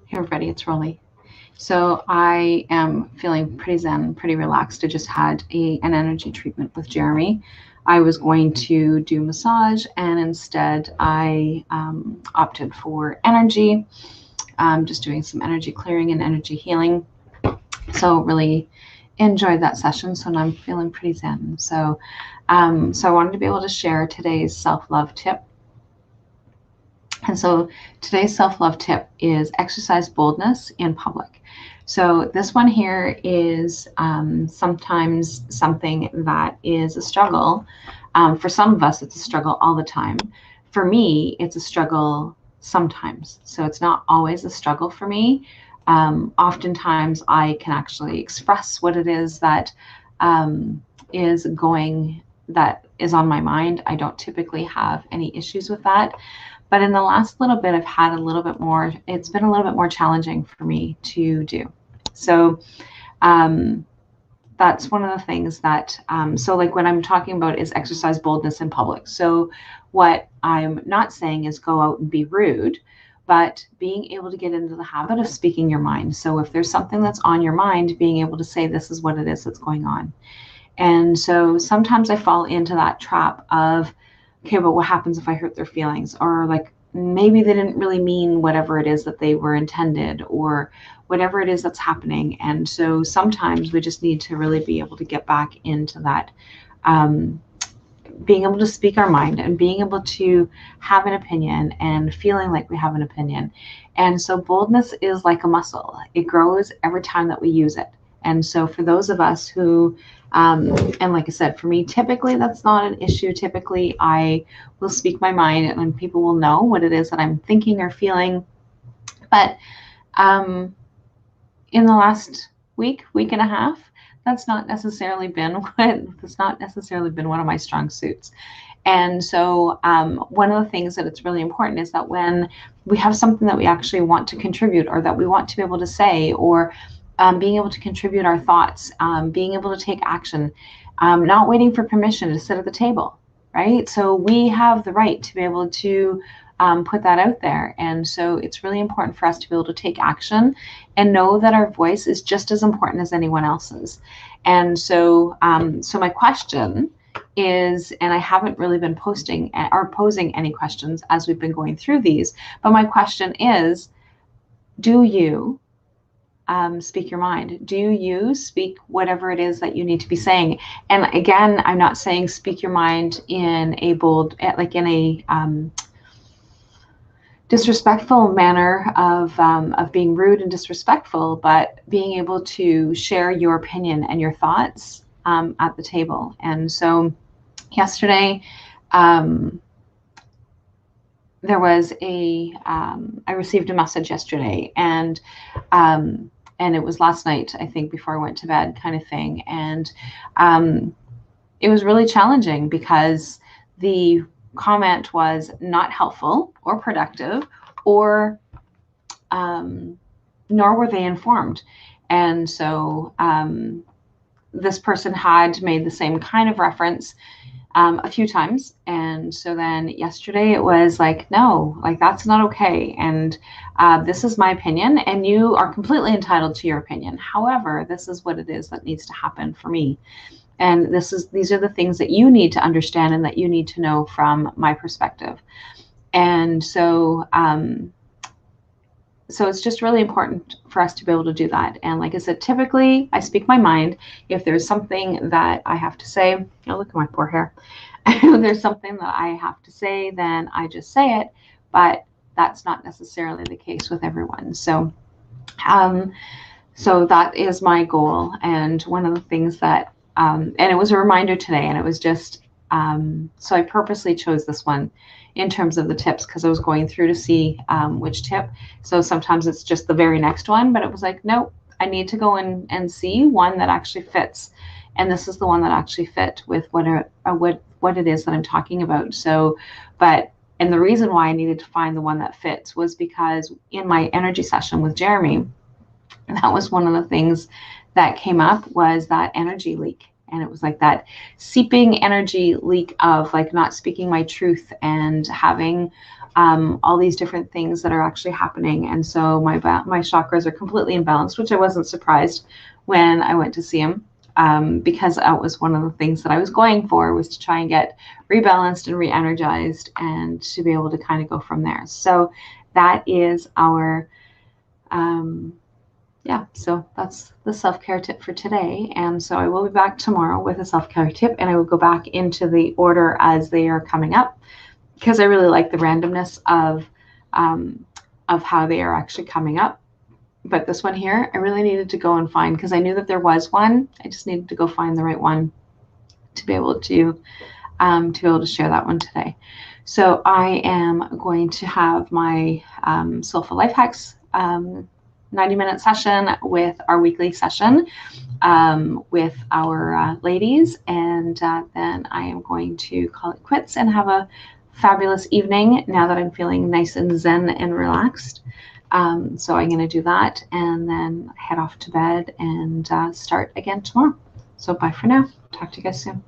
Hey everybody, it's Rolly. So I am feeling pretty zen, pretty relaxed. I just had an energy treatment with Jeremy. I was going to do massage, and instead I opted for energy. Just doing some energy clearing and energy healing. So really enjoyed that session. So now I'm feeling pretty zen. So I wanted to be able to share today's self-love tip. And so today's self-love tip is exercise boldness in public. So this one here is sometimes something that is a struggle. For some of us, it's a struggle all the time. For me, it's a struggle sometimes. So it's not always a struggle for me. Oftentimes, I can actually express what it is that is going, that is on my mind. I don't typically have any issues with that. But in the last little bit, I've had a little bit more, it's been a little bit more challenging for me to do. So that's one of the things that, so like what I'm talking about is exercise boldness in public. So what I'm not saying is go out and be rude, but being able to get into the habit of speaking your mind. So if there's something that's on your mind, being able to say, this is what it is that's going on. And so sometimes I fall into that trap of, okay, but what happens if I hurt their feelings? Or like maybe they didn't really mean whatever it is that they were intended, or whatever it is that's happening. And so sometimes we just need to really be able to get back into that, being able to speak our mind and being able to have an opinion and feeling like we have an opinion. And so boldness is like a muscle. It grows every time that we use it. And so for those of us who, and like I said, for me, typically that's not an issue. Typically I will speak my mind and people will know what it is that I'm thinking or feeling. But in the last week and a half, that's not necessarily been one of my strong suits. And so one of the things that it's really important is that when we have something that we actually want to contribute, or that we want to be able to say, or being able to contribute our thoughts, being able to take action, not waiting for permission to sit at the table, right? So we have the right to be able to put that out there. And so it's really important for us to be able to take action and know that our voice is just as important as anyone else's. And so, so my question is, and I haven't really been posting or posing any questions as we've been going through these, but my question is, do you speak your mind? Do you speak whatever it is that you need to be saying? And again, I'm not saying speak your mind in a bold, like in a disrespectful manner of being rude and disrespectful, but being able to share your opinion and your thoughts at the table. And so yesterday, there was I received a message yesterday, and it was last night, I think, before I went to bed, kind of thing. And it was really challenging because the comment was not helpful or productive, or nor were they informed. And so this person had made the same kind of reference a few times. And so then yesterday it was like, no, like that's not okay. And this is my opinion, and you are completely entitled to your opinion. However, this is what it is that needs to happen for me. And these are the things that you need to understand and that you need to know from my perspective. And so, so it's just really important for us to be able to do that. And like I said, typically I speak my mind. If there's something that I have to say, oh, look at my poor hair. If there's something that I have to say, then I just say it. But that's not necessarily the case with everyone. So, so that is my goal. And one of the things that, and it was a reminder today, and it was just, so I purposely chose this one in terms of the tips, because I was going through to see which tip. So sometimes it's just the very next one, but it was like, nope, I need to go in and see one that actually fits. And this is the one that actually fit with what it is that I'm talking about. So, and the reason why I needed to find the one that fits was because in my energy session with Jeremy, that was one of the things that came up, was that energy leak. And it was like that seeping energy leak of like not speaking my truth and having all these different things that are actually happening. And so my chakras are completely imbalanced, which I wasn't surprised when I went to see him, because that was one of the things that I was going for, was to try and get rebalanced and re-energized and to be able to kind of go from there. So that is our so that's the self-care tip for today. And so I will be back tomorrow with a self-care tip, and I will go back into the order as they are coming up, because I really like the randomness of how they are actually coming up. But this one here, I really needed to go and find, because I knew that there was one. I just needed to go find the right one to be able to share that one today. So I am going to have my Soulful Life Hacks 90-minute session with our weekly session with our ladies, and then I am going to call it quits and have a fabulous evening now that I'm feeling nice and zen and relaxed. So I'm going to do that and then head off to bed and start again tomorrow. So bye for now. Talk to you guys soon.